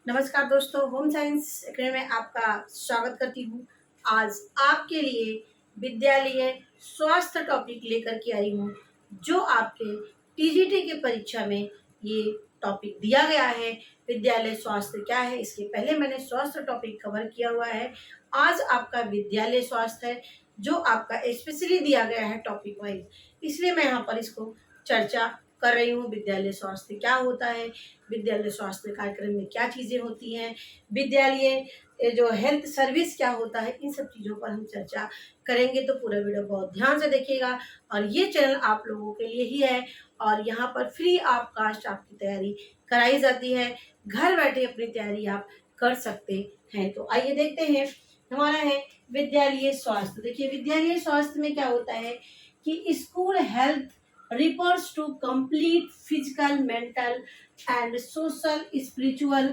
नमस्कार दोस्तों, home science academy में आपका स्वागत करती हूँ। आज आपके लिए विद्यालय स्वास्थ्य टॉपिक लेकर के आई हूँ, जो आपके टीजीटी की परीक्षा में ये टॉपिक दिया गया है। विद्यालय स्वास्थ्य क्या है, इसके पहले मैंने स्वास्थ्य टॉपिक कवर किया हुआ है। आज आपका विद्यालय स्वास्थ्य है, जो आपका स्पेशली दिया गया है टॉपिक वाइज, इसलिए मैं यहाँ पर इसको चर्चा कर रही हूँ। विद्यालय स्वास्थ्य क्या होता है, विद्यालय स्वास्थ्य कार्यक्रम में क्या चीज़ें होती हैं, विद्यालय जो हेल्थ सर्विस क्या होता है, इन सब चीज़ों पर हम चर्चा करेंगे। तो पूरा वीडियो बहुत ध्यान से देखिएगा। और ये चैनल आप लोगों के लिए ही है, और यहाँ पर फ्री ऑफ कास्ट आपकी तैयारी कराई जाती है। घर बैठे अपनी तैयारी आप कर सकते हैं। तो आइए देखते हैं, हमारा है विद्यालय स्वास्थ्य। देखिए, विद्यालय स्वास्थ्य में क्या होता है कि school health refers to complete physical, mental and social spiritual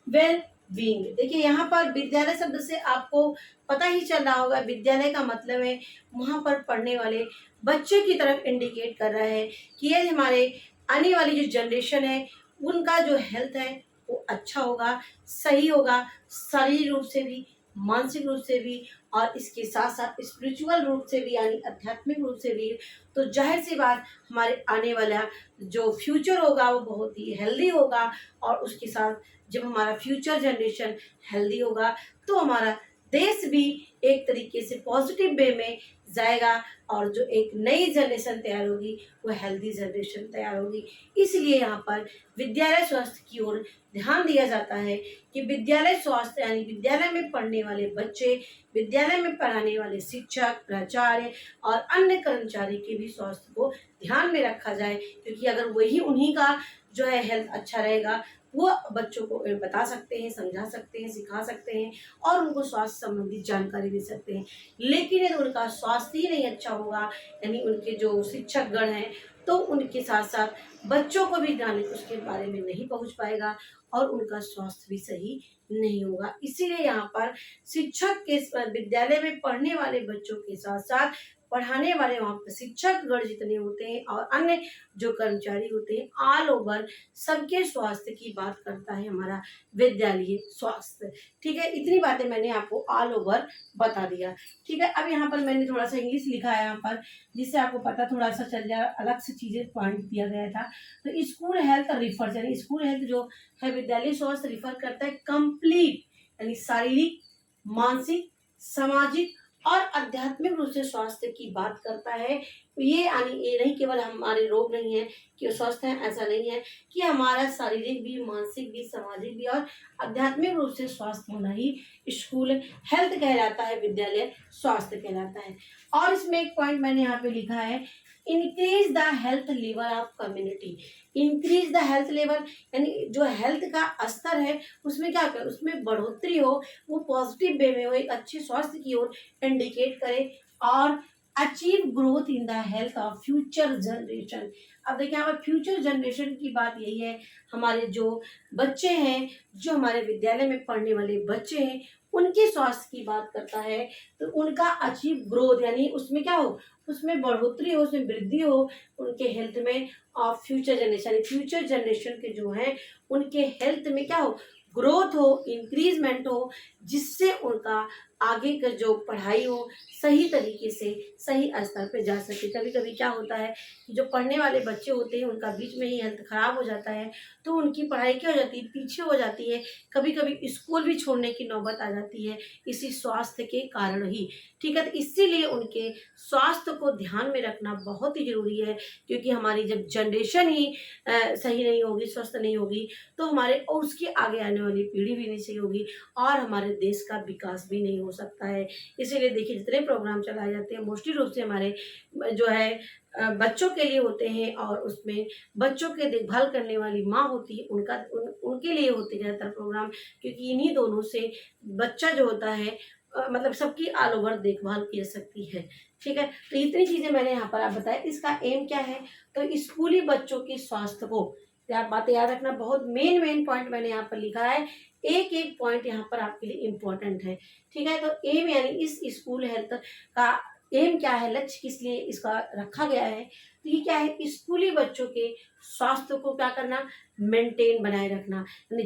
well being। देखिए, यहाँ पर विद्यालय शब्द से आपको पता ही चल रहा होगा, विद्यालय का मतलब है वहाँ पर पढ़ने वाले बच्चे की तरफ इंडिकेट कर रहा है कि ये हमारे आने वाली जो जनरेशन है, उनका जो हेल्थ है वो अच्छा होगा, सही होगा, शारीरिक रूप से भी, मानसिक रूप से भी, और इसके साथ साथ स्पिरिचुअल रूप से भी, यानी आध्यात्मिक रूप से भी। तो जाहिर सी बात, हमारे आने वाला जो फ्यूचर होगा वो बहुत ही हेल्दी होगा। और उसके साथ जब हमारा फ्यूचर जनरेशन हेल्दी होगा, तो हमारा देश भी एक तरीके से पॉजिटिव वे में जाएगा, और जो एक नई जनरेशन तैयार होगी वो हेल्दी जनरेशन तैयार होगी। इसलिए यहाँ पर विद्यालय स्वास्थ्य की ओर ध्यान दिया जाता है कि विद्यालय स्वास्थ्य यानी विद्यालय में पढ़ने वाले बच्चे, विद्यालय में पढ़ाने वाले शिक्षक, प्राचार्य और अन्य कर्मचारी के भी स्वास्थ्य को ध्यान में रखा जाए। क्योंकि अगर वही उन्हीं का जो है हेल्थ अच्छा रहेगा, वो बच्चों को बता सकते हैं, समझा सकते हैं, सिखा सकते हैं और उनको स्वास्थ्य संबंधी जानकारी दे सकते हैं। लेकिन यदि उनका स्वास्थ्य ही नहीं अच्छा होगा, यानी उनके जो शिक्षक गण हैं, तो उनके साथ साथ बच्चों को भी ज्ञान उसके बारे में नहीं पहुंच पाएगा और उनका स्वास्थ्य भी सही नहीं होगा। इसीलिए यहाँ पर शिक्षक के विद्यालय में पढ़ने वाले बच्चों के साथ साथ पढ़ाने वाले वहाँ पर शिक्षक गण जितने होते हैं और अन्य जो कर्मचारी होते हैं, ऑल ओवर सबके स्वास्थ्य की बात करता है हमारा विद्यालय स्वास्थ्य। ठीक है, इतनी बातें मैंने आपको ऑल ओवर बता दिया। ठीक है, अब यहाँ पर मैंने थोड़ा सा इंग्लिश लिखा है यहाँ पर, जिससे आपको पता थोड़ा सा चल जाए, अलग से चीजें पॉइंट दिया गया था। तो स्कूल हेल्थ रिफर, यानी स्कूल हेल्थ जो है विद्यालय स्वास्थ्य रिफर करता है कंप्लीट, यानी शारीरिक, मानसिक, सामाजिक और आध्यात्मिक रूप से स्वास्थ्य की बात करता है। ये यानी ये नहीं केवल हमारे रोग नहीं है कि स्वस्थ हैं, ऐसा नहीं है, कि हमारा शारीरिक भी, मानसिक भी, सामाजिक भी और आध्यात्मिक रूप से स्वास्थ्य होना ही स्कूल हेल्थ कहलाता है, विद्यालय स्वास्थ्य कहलाता है। और इसमें एक पॉइंट मैंने यहाँ पे लिखा है, increase the health level of community. Increase the health level यानी जो हेल्थ का स्तर है उसमें क्या करे, उसमें बढ़ोतरी हो, वो पॉजिटिव वे में हो, एक अच्छे स्वास्थ्य की ओर इंडिकेट करे, और achieve growth in the health of future generation. अब देखिए, यहाँ पर फ्यूचर जनरेशन की बात यही है, हमारे जो बच्चे हैं, जो हमारे विद्यालय में पढ़ने वाले बच्चे हैं, उनके स्वास्थ्य की बात करता है। तो उनका अचीव ग्रोथ यानी उसमें क्या हो, उसमें बढ़ोतरी हो, उसमें वृद्धि हो उनके हेल्थ में। और फ्यूचर जनरेशन के जो हैं उनके हेल्थ में क्या हो, ग्रोथ हो, इंक्रीजमेंट हो, जिससे उनका आगे का जो पढ़ाई हो सही तरीके से सही स्तर पे जा सके। कभी कभी क्या होता है कि जो पढ़ने वाले बच्चे होते हैं उनका बीच में ही हेल्थ खराब हो जाता है, तो उनकी पढ़ाई क्या हो जाती है, पीछे हो जाती है, कभी कभी स्कूल भी छोड़ने की नौबत आ जाती है, इसी स्वास्थ्य के कारण ही। ठीक है, तो इसीलिए उनके स्वास्थ्य को ध्यान में रखना बहुत ही जरूरी है। क्योंकि हमारी जब जनरेशन ही सही नहीं होगी, स्वस्थ नहीं होगी, तो हमारे और उसकी आगे आने वाली पीढ़ी भी नहीं सही होगी और हमारे देश का विकास भी नहीं हो सकता है। इसीलिए देखिए, जितने प्रोग्राम चलाए जाते हैं मोस्टली रूप से हमारे जो है बच्चों के लिए होते हैं, और उसमें बच्चों के देखभाल करने वाली माँ होती है, उनके लिए होते हैं ज़्यादातर प्रोग्राम। क्योंकि इन्हीं दोनों से बच्चा जो होता है मतलब सबकी ऑल ओवर देखभाल की जा सकती है। ठीक है, तो इतनी चीज़ें मैंने यहाँ पर आप बताया। इसका एम क्या है, तो स्कूली बच्चों के स्वास्थ्य को आप बातें याद रखना, बहुत मेन पॉइंट मैंने यहाँ पर लिखा है, एक एक पॉइंट यहाँ पर आपके लिए इम्पोर्टेंट है। ठीक है, तो एम यानी इस स्कूल हेल्थ का एम क्या है, लक्ष्य किस लिए इसका रखा गया है, तो ये क्या है, स्कूली बच्चों के स्वास्थ्य को क्या करना, मेंटेन बनाए रखना, यानी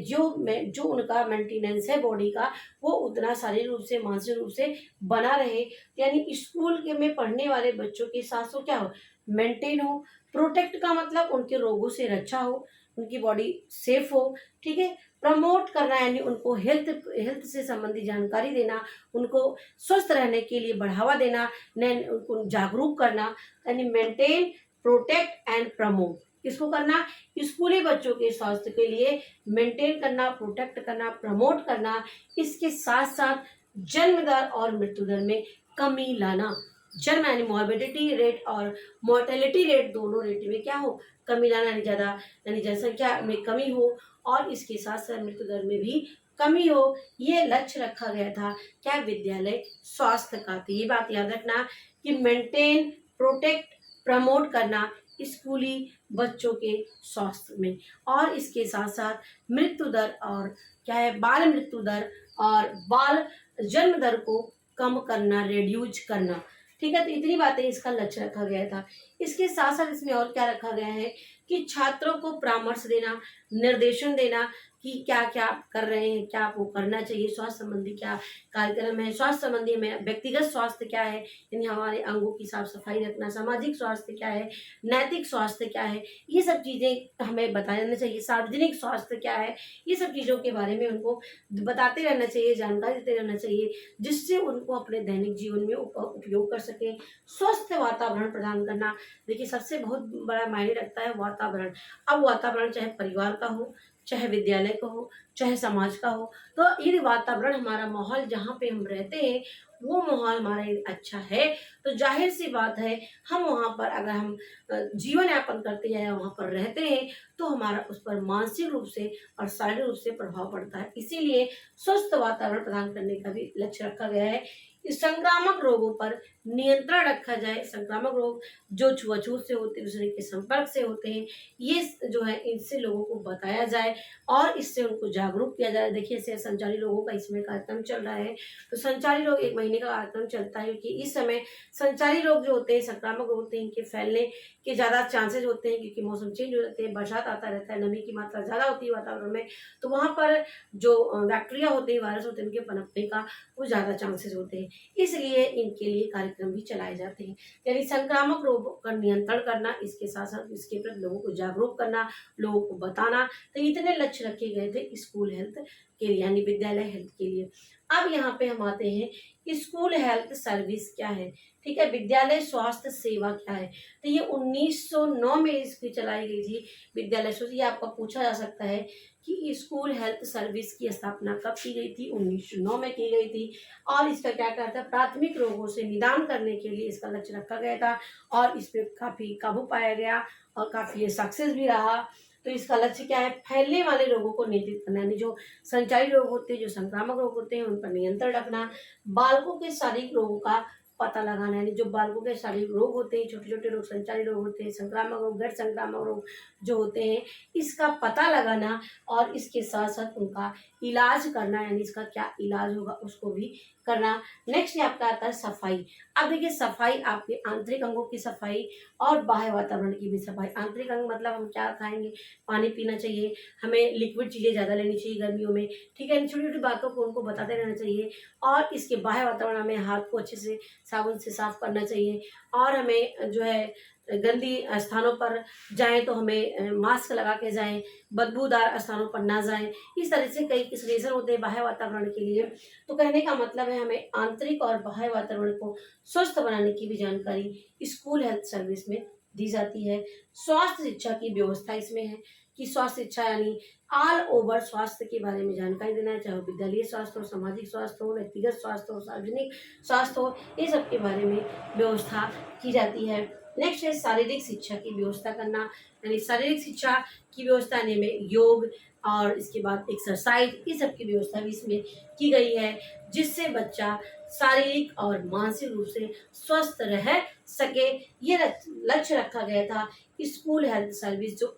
जो उनका मेंटेनेंस है बॉडी का, वो उतना शारीरिक रूप से मानसिक रूप से बना रहे, यानी स्कूल के में पढ़ने वाले बच्चों के स्वास्थ्य क्या हो, मेंटेन हो। प्रोटेक्ट का मतलब उनके रोगों से रक्षा हो, उनकी बॉडी सेफ हो, ठीक है। प्रमोट करना यानी उनको हेल्थ हेल्थ से संबंधित जानकारी देना, उनको स्वस्थ रहने के लिए बढ़ावा देना, उनको जागरूक करना, यानी मेंटेन, प्रोटेक्ट एंड प्रमोट। किसको करना, स्कूली बच्चों के स्वास्थ्य के लिए मेंटेन करना, प्रोटेक्ट करना, प्रमोट करना। इसके साथ साथ जन्म दर और मृत्यु दर में कमी लाना। जन्म यानी मॉर्बिडिटी रेट और मोर्टेलिटी रेट, दोनों रेट में क्या हो, कमी लाना, यानी ज़्यादा यानी जनसंख्या में कमी हो और इसके साथ साथ मृत्यु दर में भी कमी हो। ये लक्ष्य रखा गया था क्या, विद्यालय स्वास्थ्य का। तो ये बात याद रखना कि मेंटेन, प्रोटेक्ट, प्रमोट करना स्कूली बच्चों के स्वास्थ्य में, और इसके साथ साथ मृत्यु दर और क्या है, बाल मृत्यु दर और बाल जन्म दर को कम करना, रिड्यूज करना, ठीक है। तो इतनी बातें इसका लक्ष्य रखा गया था। इसके साथ साथ इसमें और क्या रखा गया है कि छात्रों को परामर्श देना, निर्देशन देना कि क्या क्या कर रहे हैं, क्या आपको करना चाहिए, स्वास्थ्य संबंधी क्या कार्यक्रम है, स्वास्थ्य संबंधी में व्यक्तिगत स्वास्थ्य क्या है, यानी हमारे अंगों की साफ सफाई रखना, सामाजिक स्वास्थ्य क्या है, नैतिक स्वास्थ्य क्या है, ये सब चीज़ें हमें बताना चाहिए, सार्वजनिक स्वास्थ्य क्या है, ये सब चीज़ों के बारे में उनको बताते रहना चाहिए, जानकारी देते रहना चाहिए, जिससे उनको अपने दैनिक जीवन में उपयोग कर सकें। स्वस्थ वातावरण प्रदान करना, देखिए सबसे बहुत बड़ा मायने रखता है वातावरण। अब वातावरण चाहे परिवार का हो, चाहे विद्यालय का हो, चाहे समाज का हो, तो ये वातावरण, हमारा माहौल जहाँ पे हम रहते हैं, वो माहौल हमारा यदि अच्छा है तो जाहिर सी बात है हम वहाँ पर अगर हम जीवन यापन करते हैं या वहाँ पर रहते हैं तो हमारा उस पर मानसिक रूप से और शारीरिक रूप से प्रभाव पड़ता है। इसीलिए स्वस्थ वातावरण प्रदान करने का भी लक्ष्य रखा गया है। इस संक्रामक रोगों पर नियंत्रण रखा जाए। संक्रामक रोग जो छुआछूत से होते हैं, दूसरे के संपर्क से होते हैं, ये जो है इनसे लोगों को बताया जाए और इससे उनको जागरूक किया जाए। देखिए ऐसे संचारी रोगों का इसमें कार्यक्रम चल रहा है, तो संचारी रोग 1 महीने का कार्यक्रम चलता है क्योंकि इस समय संचारी रोग जो होते हैं, संक्रामक रोग होते हैं, इनके फैलने के ज़्यादा चांसेज होते हैं क्योंकि मौसम चेंज हो जाते हैं, बरसात आता रहता है, नमी की मात्रा ज़्यादा होती है वातावरण में, तो वहाँ पर जो बैक्टीरिया होते हैं, वायरस होते हैं, उनके पनपने का वो ज़्यादा चांसेस होते हैं, इसलिए इनके लिए कार्यक्रम भी चलाए जाते हैं। यानी संक्रामक रोगों का नियंत्रण करना, इसके साथ साथ इसके प्रति लोगों को जागरूक करना, लोगों को बताना, तो इतने लक्ष्य रखे गए थे स्कूल हेल्थ के लिए, यानी विद्यालय हेल्थ के लिए। अब यहाँ पे हम आते हैं स्कूल हेल्थ सर्विस क्या है, ठीक है, विद्यालय स्वास्थ्य सेवा क्या है। तो ये 1909 में इसकी चलाई गई थी विद्यालय स्वास्थ्य। ये आपका पूछा जा सकता है कि स्कूल हेल्थ सर्विस की स्थापना कब की गई थी, 1909 में की गई थी, और इसका क्या कहता है, प्राथमिक रोगों से निदान करने के लिए इसका लक्ष्य रखा गया था और इस पर काफ़ी काबू पाया गया और काफ़ी ये सक्सेस भी रहा। तो इसका लक्ष्य क्या है, फैलने वाले रोगों को नियंत्रित करना, यानी जो संचारी रोग होते हैं, जो संक्रामक रोग होते हैं, उन पर नियंत्रण रखना, बालकों के शारीरिक रोगों का पता लगाना, यानी जो बालकों के शारीरिक रोग होते हैं, छोटे छोटे रोग, संचारी रोग होते हैं, संक्रामक रोग, गैर संक्रामक रोग जो होते हैं, इसका पता लगाना और इसके साथ साथ उनका इलाज करना, यानी इसका क्या इलाज होगा उसको भी करना। नेक्स्ट आपका आता है सफाई। अब देखिए सफाई आपके आंतरिक अंगों की सफाई और बाह्य वातावरण की भी सफाई। आंतरिक अंग मतलब हम क्या खाएंगे, पानी पीना चाहिए, हमें लिक्विड चीज़ें ज़्यादा लेनी चाहिए गर्मियों में, ठीक है, इन छोटी छोटी बातों को उनको बताते रहना चाहिए। और इसके बाह्य वातावरण, हमें हाथ को अच्छे से साबुन से साफ करना चाहिए और हमें जो है गंदी स्थानों पर जाएं तो हमें मास्क लगा के जाएं, बदबूदार स्थानों पर ना जाएं। इस तरह से कई किस रीज़न होते हैं बाह्य वातावरण के लिए। तो कहने का मतलब है हमें आंतरिक और बाह्य वातावरण को स्वस्थ बनाने की भी जानकारी स्कूल हेल्थ सर्विस में दी जाती है। स्वास्थ्य शिक्षा की व्यवस्था इसमें है कि स्वास्थ्य शिक्षा यानी ऑल ओवर स्वास्थ्य के बारे में जानकारी देना है, चाहे वो विद्यालय स्वास्थ्य हो, सामाजिक स्वास्थ्य हो, व्यक्तिगत स्वास्थ्य हो, सार्वजनिक स्वास्थ्य हो, ये सब के बारे में व्यवस्था की जाती है। नेक्स्ट है शारीरिक शिक्षा की व्यवस्था करना, यानी शारीरिक शिक्षा की व्यवस्था यानी में योग और इसके बाद एक्सरसाइज, ये सब की व्यवस्था भी इसमें की गई है जिससे बच्चा शारीरिक और मानसिक रूप से स्वस्थ रह सके। ये लक्ष्य रखा गया था स्कूल हेल्थ सर्विस जो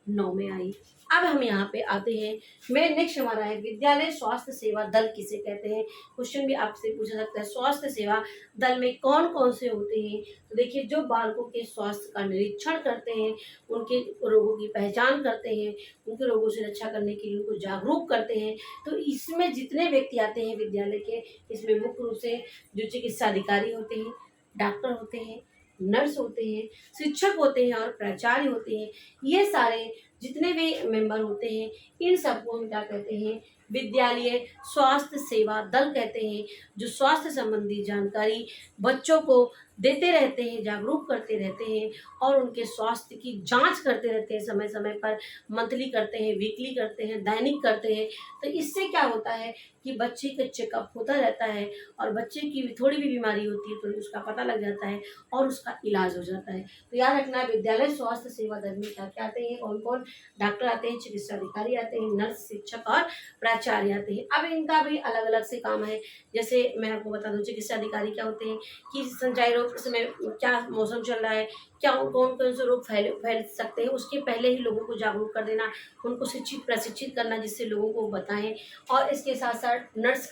2009 में आई। अब हम यहाँ पे आते हैं, मैं नेक्स्ट हमारा है विद्यालय स्वास्थ्य सेवा दल किसे कहते हैं। क्वेश्चन भी आपसे पूछा सकता है, स्वास्थ्य सेवा दल में कौन कौन से होते हैं। तो देखिए, जो बालकों के स्वास्थ्य का निरीक्षण करते हैं, उनके रोगों की पहचान करते हैं, उनके रोगों से रक्षा करने के लिए उनको जागरूक करते हैं। तो इसमें जितने व्यक्ति आते हैं विद्यालय के, इसमें मुख्य रूप से जो चिकित्सा अधिकारी होते हैं, डॉक्टर होते हैं, नर्स होते हैं, शिक्षक होते हैं और प्राचार्य होते हैं। ये सारे जितने भी मेंबर होते हैं, इन सबको हम क्या कहते हैं, विद्यालय स्वास्थ्य सेवा दल कहते हैं। जो स्वास्थ्य संबंधी जानकारी बच्चों को देते रहते हैं, जागरूक करते रहते हैं और उनके स्वास्थ्य की जांच करते रहते हैं, समय समय पर मंथली करते हैं, वीकली करते हैं, दैनिक करते हैं। तो इससे क्या होता है कि बच्चे का चेकअप होता रहता है और बच्चे की भी थोड़ी भी बीमारी होती है तो उसका पता लग जाता है और उसका इलाज हो जाता है। तो याद रखना, विद्यालय स्वास्थ्य सेवा दल में क्या क्या आते हैं, कौन कौन, डॉक्टर आते हैं, चिकित्सा अधिकारी आते हैं, नर्स, शिक्षक और प्राचार्य आते हैं। अब इनका भी अलग अलग से काम है। जैसे मैं आपको बता दूं, चिकित्सा अधिकारी क्या होते हैं कि संचारी रोग इस समय क्या मौसम चल रहा है, क्या कौन कौन से रोग फैल सकते हैं, उसके पहले ही लोगों को जागरूक कर देना, उनको प्रशिक्षित करना, जिससे लोगों को बताएं। और इसके साथ साथ नर्स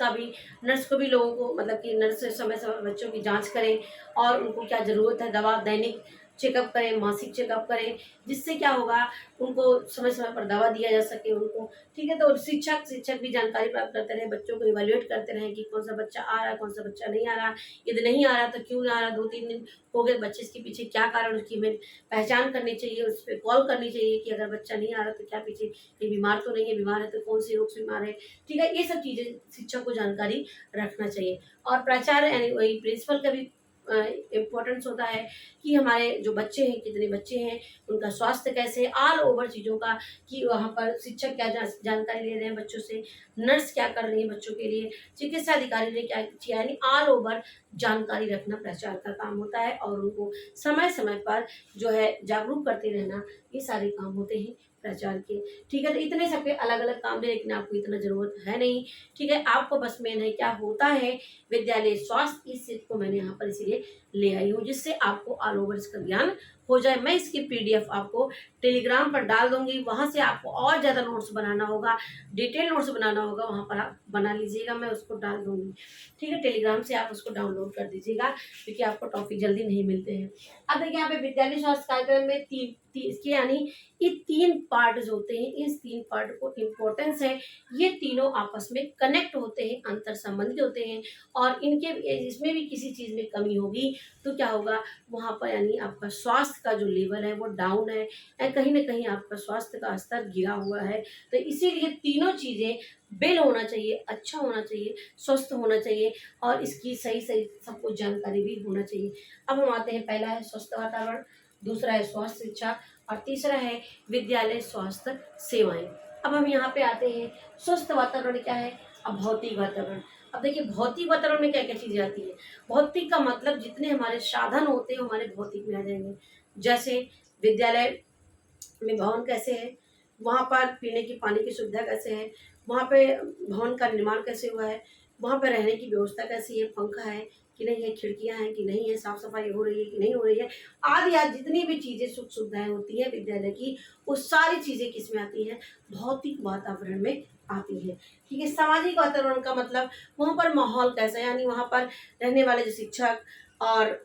को भी लोगों को, मतलब कि नर्स समय समय बच्चों की जांच करें और उनको क्या ज़रूरत है, दवा दैनिक चेकअप करें, मासिक चेकअप करें, जिससे क्या होगा, उनको समय समय पर दवा दिया जा सके उनको। ठीक है, तो शिक्षक भी जानकारी प्राप्त करते रहे, बच्चों को इवैल्यूएट करते रहें कि कौन सा बच्चा आ रहा है, कौन सा बच्चा नहीं आ रहा। यदि नहीं आ रहा तो क्यों नहीं आ रहा, 2-3 दिन हो गए बच्चे, इसके पीछे क्या कारण, उसकी हमें पहचान करनी चाहिए, उस पर कॉल करनी चाहिए कि अगर बच्चा नहीं आ रहा तो क्या पीछे, ये बीमार तो नहीं है, बीमार है तो कौन सी रोग से बीमार है। ठीक है, ये सब चीज़ें शिक्षक को जानकारी रखना चाहिए। और प्राचार्य यानी वही प्रिंसिपल का भी इम्पोर्टेंस होता है कि हमारे जो बच्चे हैं, कितने बच्चे हैं, उनका स्वास्थ्य कैसे, ऑल ओवर चीज़ों का, कि वहाँ पर शिक्षक क्या जानकारी ले रहे हैं बच्चों से, नर्स क्या कर रही है बच्चों के लिए, चिकित्सा अधिकारी ने क्या किया, यानी ऑल ओवर जानकारी रखना प्रचार का काम होता है। और उनको समय समय पर जो है जागरूक करते रहना, ये सारे काम होते हैं प्रचार के। ठीक है, तो इतने सबके अलग अलग काम है, लेकिन आपको इतना जरूरत है नहीं। ठीक है, आपको बस मेन है क्या होता है विद्यालय स्वास्थ्य, इस चीज को मैंने यहाँ पर इसीलिए ले आई हूँ, जिससे आपको ऑल ओवर इसका ज्ञान हो जाए। मैं इसकी पीडीएफ आपको टेलीग्राम पर डाल दूंगी, वहां से आपको और ज़्यादा नोट्स बनाना होगा, डिटेल नोट्स बनाना होगा, वहां पर आप बना लीजिएगा, मैं उसको डाल दूंगी। ठीक है, टेलीग्राम से आप उसको डाउनलोड कर दीजिएगा, क्योंकि आपको टॉपिक जल्दी नहीं मिलते हैं। अब देखिए, यहाँ पे विद्यालय स्वास्थ्य कार्यक्रम में इसके यानी ये 3 पार्ट होते हैं, इस 3 पार्ट को इम्पोर्टेंस है, ये तीनों आपस में कनेक्ट होते हैं, अंतर संबंधित होते हैं। और इनके इसमें भी किसी चीज़ में कमी होगी तो क्या होगा, वहाँ पर यानी आपका स्वास्थ्य का जो लेवल है वो डाउन है, या कहीं ना कहीं आपका स्वास्थ्य का स्तर गिरा हुआ है। तो इसीलिए तीनों चीज़ें बेल होना चाहिए, अच्छा होना चाहिए, स्वस्थ होना चाहिए और इसकी सही सही सबको जानकारी भी होना चाहिए। अब हम आते हैं, पहला है स्वस्थ वातावरण, दूसरा है स्वास्थ्य शिक्षा और तीसरा है विद्यालय स्वास्थ्य सेवाएं। अब हम यहाँ पे आते हैं, स्वस्थ वातावरण क्या है, अब भौतिक वातावरण। अब देखिए, भौतिक वातावरण में क्या क्या चीजें आती है। भौतिक का मतलब जितने हमारे साधन होते हैं हमारे भौतिक में आ जाएंगे। जैसे विद्यालय में भवन कैसे है, वहाँ पर पीने की पानी की सुविधा कैसे है, वहाँ पे भवन का निर्माण कैसे हुआ है, वहाँ पर रहने की व्यवस्था कैसी है, पंखा है कि नहीं है, खिड़कियाँ हैं कि नहीं है, साफ सफाई हो रही है कि नहीं हो रही है, आदि आदि जितनी भी चीज़ें सुख सुविधाएं होती है विद्यालय की, वो सारी चीज़ें किस में आती हैं, भौतिक वातावरण में आती है। ठीक है, सामाजिक वातावरण का मतलब वहाँ पर माहौल कैसा है, यानी वहाँ पर रहने वाले जो शिक्षक और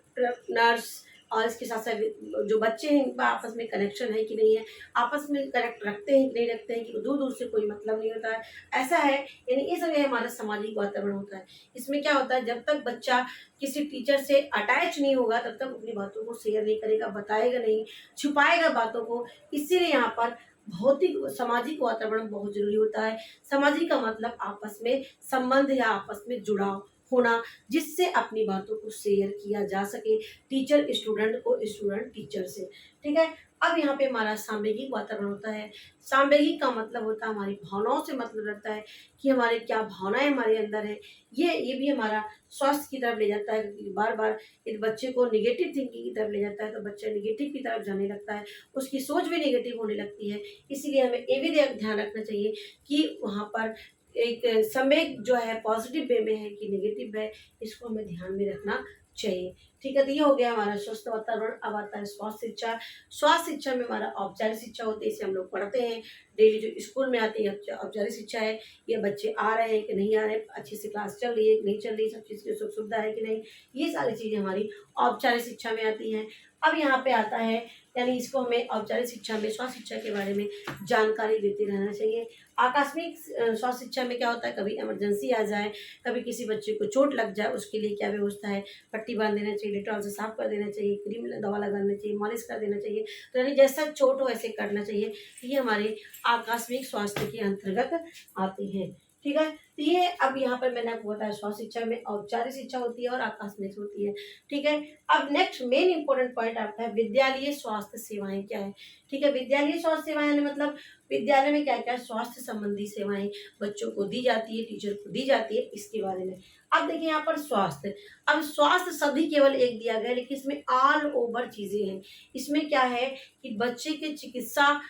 नर्स और इसके साथ साथ जो बच्चे हैं, इनका आपस में कनेक्शन है कि नहीं है, आपस में कनेक्ट रखते हैं कि नहीं रखते हैं, कि दूर दूर से कोई मतलब नहीं होता है, ऐसा है। यानी ये सब हमारा सामाजिक वातावरण होता है। इसमें क्या होता है, जब तक बच्चा किसी टीचर से अटैच नहीं होगा तब तक अपनी बातों को शेयर नहीं करेगा, बताएगा नहीं, छुपाएगा बातों को। इसीलिए यहाँ पर भौतिक सामाजिक वातावरण बहुत जरूरी होता है। सामाजिक का मतलब आपस में संबंध या आपस में जुड़ाव होना, जिससे अपनी बातों को शेयर किया जा सके, टीचर स्टूडेंट को, स्टूडेंट टीचर से। ठीक है, अब यहाँ पे हमारा सामवेगिक वातावरण होता है। सामवेगिक का मतलब होता है हमारी भावनाओं से मतलब रहता है कि हमारे क्या भावनाएं हमारे अंदर है। ये भी हमारा स्वास्थ्य की तरफ ले जाता है, क्योंकि बार बार यदि बच्चे को निगेटिव थिंकिंग की तरफ ले जाता है तो बच्चा निगेटिव की तरफ जाने लगता है, उसकी सोच भी निगेटिव होने लगती है। इसीलिए हमें ये भी ध्यान रखना चाहिए कि वहाँ पर एक संवेग जो है पॉजिटिव वे में है कि नेगेटिव है, इसको हमें ध्यान में रखना चाहिए। ठीक है, तो ये हो गया हमारा स्वस्थ वातावरण। अब आता है स्वास्थ्य शिक्षा। स्वास्थ्य शिक्षा में हमारा औपचारिक शिक्षा होती है, इसे हम लोग पढ़ते हैं डेली जो स्कूल में आती है। औपचारिक शिक्षा है, ये बच्चे आ रहे हैं कि नहीं आ रहे, अच्छी से क्लास चल रही है कि नहीं चल रही, सब चीज़ की सुख सुविधा है कि नहीं, ये सारी चीज़ें हमारी औपचारिक शिक्षा में आती हैं। अब यहाँ पे आता है, यानी इसको हमें औपचारिक शिक्षा में स्वास्थ्य शिक्षा के बारे में जानकारी देते रहना चाहिए। आकस्मिक स्वास्थ्य शिक्षा में क्या होता है, कभी इमरजेंसी आ जाए, कभी किसी बच्चे को चोट लग जाए, उसके लिए क्या व्यवस्था है, पट्टी बांध देना चाहिए, डेटॉल से साफ कर देना चाहिए, क्रीम दवा लगाना चाहिए, मालिश कर देना चाहिए। तो यानी जैसा चोट हो वैसे करना चाहिए। ये हमारे आकस्मिक स्वास्थ्य के अंतर्गत आती है। ठीक है, तो ये अब यहाँ पर मैंने आपको बताया स्वास्थ्य शिक्षा में औपचारिक शिक्षा होती है और आकस्मिक होती है। ठीक है, अब नेक्स्ट मेन इंपॉर्टेंट पॉइंट आपका है विद्यालय स्वास्थ्य सेवाएं क्या है। ठीक है, विद्यालय स्वास्थ्य सेवाएं यानी मतलब विद्यालय में क्या क्या स्वास्थ्य संबंधी सेवाएं बच्चों को दी जाती है, टीचर को दी जाती है, इसके बारे में। अब देखिए यहाँ पर स्वास्थ्य, अब स्वास्थ्य शब्द केवल एक दिया गया है, लेकिन इसमें ऑल ओवर चीजें हैं। इसमें क्या है कि बच्चे के चिकित्सा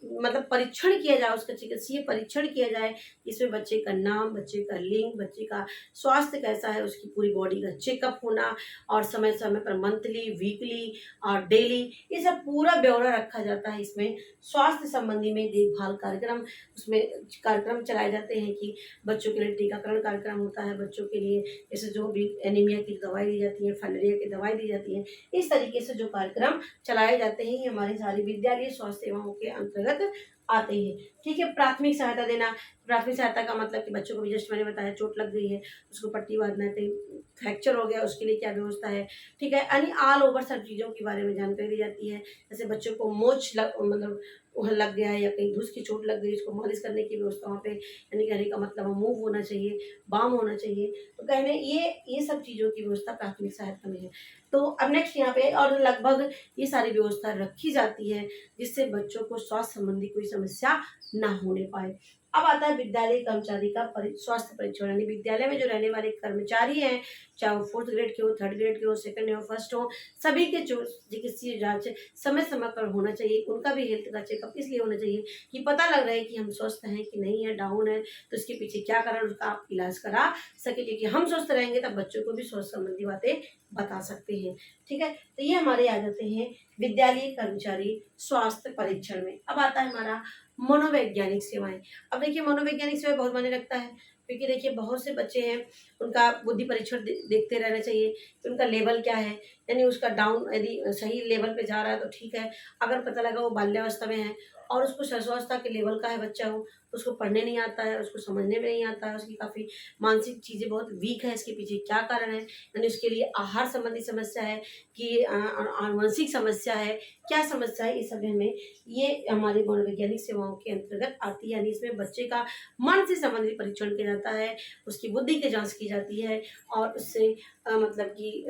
मतलब परीक्षण किया जाए, उसका चिकित्सीय परीक्षण किया जाए। इसमें बच्चे का नाम, बच्चे का लिंग, बच्चे का स्वास्थ्य कैसा है, उसकी पूरी बॉडी का चेकअप होना, और समय समय पर मंथली, वीकली और डेली ये सब पूरा ब्यौरा रखा जाता है। इसमें स्वास्थ्य संबंधी में देखभाल कार्यक्रम, उसमें कार्यक्रम चलाए जाते हैं कि बच्चों के लिए टीकाकरण कार्यक्रम होता है, बच्चों के लिए जैसे जो भी एनीमिया की दवाई दी जाती है, फाइलेरिया की दवाई दी जाती है, इस तरीके से जो कार्यक्रम चलाए जाते हैं, ये हमारी सारी विद्यालय स्वास्थ्य सेवाओं के अंतर्गत आते हैं। ठीक है, प्राथमिक सहायता देना, प्राथमिक सहायता का मतलब कि बच्चों को भी जस्ट मैंने बताया चोट लग गई है, उसको पट्टी बांधना है, कहीं फ्रैक्चर हो गया, उसके लिए क्या व्यवस्था है। ठीक है, यानी ऑल ओवर सब चीज़ों के बारे में जानकारी दी जाती है। जैसे बच्चों को मोच मतलब वहाँ लग गया है या कहीं घुस की चोट लग गई, उसको मालिश करने की व्यवस्था वहाँ पे, यानी कहने का मतलब मूव होना चाहिए, बाम होना चाहिए। तो कहने ये सब चीज़ों की व्यवस्था प्राथमिक सहायता में है। तो अब नेक्स्ट यहाँ पे और लगभग ये सारी व्यवस्था रखी जाती है जिससे बच्चों को स्वास्थ्य संबंधी कोई समस्या ना होने पाए। अब आता है विद्यालय कर्मचारी का स्वास्थ्य परीक्षण, यानी विद्यालय में जो रहने वाले कर्मचारी हैं, चाहे वो 4th ग्रेड के हो, 3rd ग्रेड के हो, 2nd हो, 1st हो, सभी के जो चिकित्सीय जांच समय समय पर होना चाहिए। उनका भी हेल्थ का चेकअप इसलिए होना चाहिए कि पता लग रहा है कि हम स्वस्थ हैं कि नहीं है, डाउन है, तो इसके पीछे क्या कारण, उसका आप इलाज करा सके, क्योंकि हम स्वस्थ रहेंगे तब बच्चों को भी स्वास्थ्य संबंधी बातें बता सकते हैं। ठीक है, तो ये हमारे आ जाते हैं विद्यालय कर्मचारी स्वास्थ्य परीक्षण में। अब आता है हमारा मनोवैज्ञानिक सेवाएं। अब देखिए मनोवैज्ञानिक सेवाएं बहुत मायने रखता है, क्योंकि देखिए बहुत से बच्चे हैं, उनका बुद्धि परीक्षण देखते रहना चाहिए कि उनका लेवल क्या है, यानी उसका डाउन यदि सही लेवल पे जा रहा है तो ठीक है। अगर पता लगा वो बाल्यावस्था में है और उसको शिशुअवस्था के लेवल का है बच्चा हो, उसको पढ़ने नहीं आता है, उसको समझने में नहीं आता है, उसकी काफ़ी मानसिक चीज़ें बहुत वीक है, इसके पीछे क्या कारण है, यानी उसके लिए आहार संबंधी समस्या है कि आनुवंशिक समस्या है, क्या समस्या है, इस समय में ये हमारी मनोवैज्ञानिक सेवाओं के अंतर्गत आती है। यानी इसमें बच्चे का मन से संबंधित परीक्षण किया जाता है, उसकी बुद्धि की जांच की जाती है और उससे मतलब कि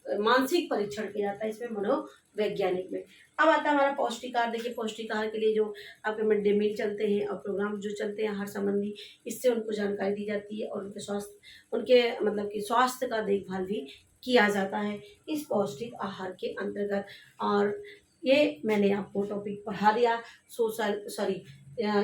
मानसिक परीक्षण किया जाता है इसमें मनोवैज्ञानिक में। अब आता है हमारा पौष्टिक आहार। देखिए पौष्टिक आहार के लिए जो आपके मिड डे मील चलते हैं और प्रोग्राम जो चलते हैं आहार संबंधी, इससे उनको जानकारी दी जाती है और उनके मतलब कि स्वास्थ्य का देखभाल भी किया जाता है इस पौष्टिक आहार के अंतर्गत। और ये मैंने आपको टॉपिक पढ़ा दिया। सोशल सॉरी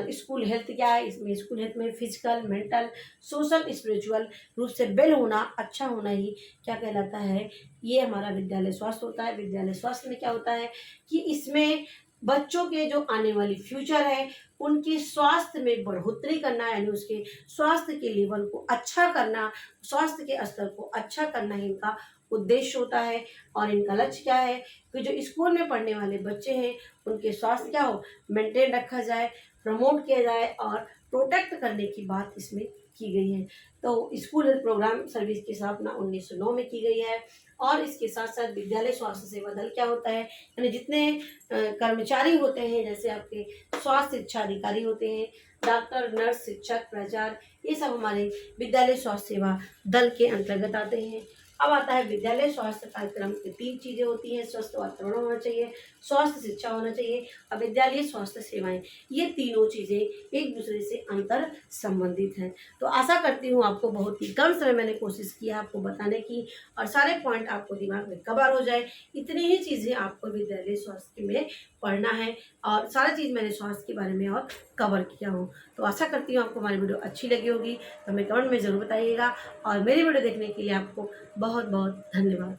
स्कूल हेल्थ क्या है, इसमें स्कूल हेल्थ में फिजिकल, मेंटल, सोशल, स्पिरिचुअल रूप से वेल होना, अच्छा होना ही क्या कहलाता है, ये हमारा विद्यालय स्वास्थ्य होता है। विद्यालय स्वास्थ्य में क्या होता है कि इसमें बच्चों के जो आने वाली फ्यूचर है उनके स्वास्थ्य में बढ़ोतरी करना, यानी उसके स्वास्थ्य के लेवल को अच्छा करना, स्वास्थ्य के स्तर को अच्छा करना ही इनका उद्देश्य होता है। और इनका लक्ष्य क्या है कि जो स्कूल में पढ़ने वाले बच्चे हैं उनके स्वास्थ्य क्या हो, मेंटेन रखा जाए, प्रमोट किया जाए और प्रोटेक्ट करने की बात इसमें की गई है। तो स्कूल हेल्थ प्रोग्राम सर्विस की स्थापना 1909 में की गई है। और इसके साथ साथ विद्यालय स्वास्थ्य सेवा दल क्या होता है, यानी जितने कर्मचारी होते हैं, जैसे आपके स्वास्थ्य शिक्षा अधिकारी होते हैं, डॉक्टर, नर्स, शिक्षक, प्राचार्य, ये सब हमारे विद्यालय स्वास्थ्य सेवा दल के अंतर्गत आते हैं। अब आता है विद्यालय स्वास्थ्य कार्यक्रम की 3 चीज़ें होती हैं, स्वस्थ वातावरण होना चाहिए, स्वास्थ्य शिक्षा होना चाहिए और विद्यालय स्वास्थ्य सेवाएं। ये तीनों चीज़ें एक दूसरे से अंतर संबंधित हैं। तो आशा करती हूँ आपको बहुत ही कम समय मैंने कोशिश किया आपको बताने की और सारे पॉइंट आपको दिमाग में कवर हो जाए। इतनी ही चीज़ें आपको विद्यालय स्वास्थ्य में पढ़ना है और सारी चीज़ मैंने स्वास्थ्य के बारे में और कवर किया हूँ। तो आशा करती हूँ आपको हमारी वीडियो अच्छी लगी होगी, तो हमें कमेंट में ज़रूर बताइएगा और मेरी वीडियो देखने के लिए आपको बहुत बहुत धन्यवाद।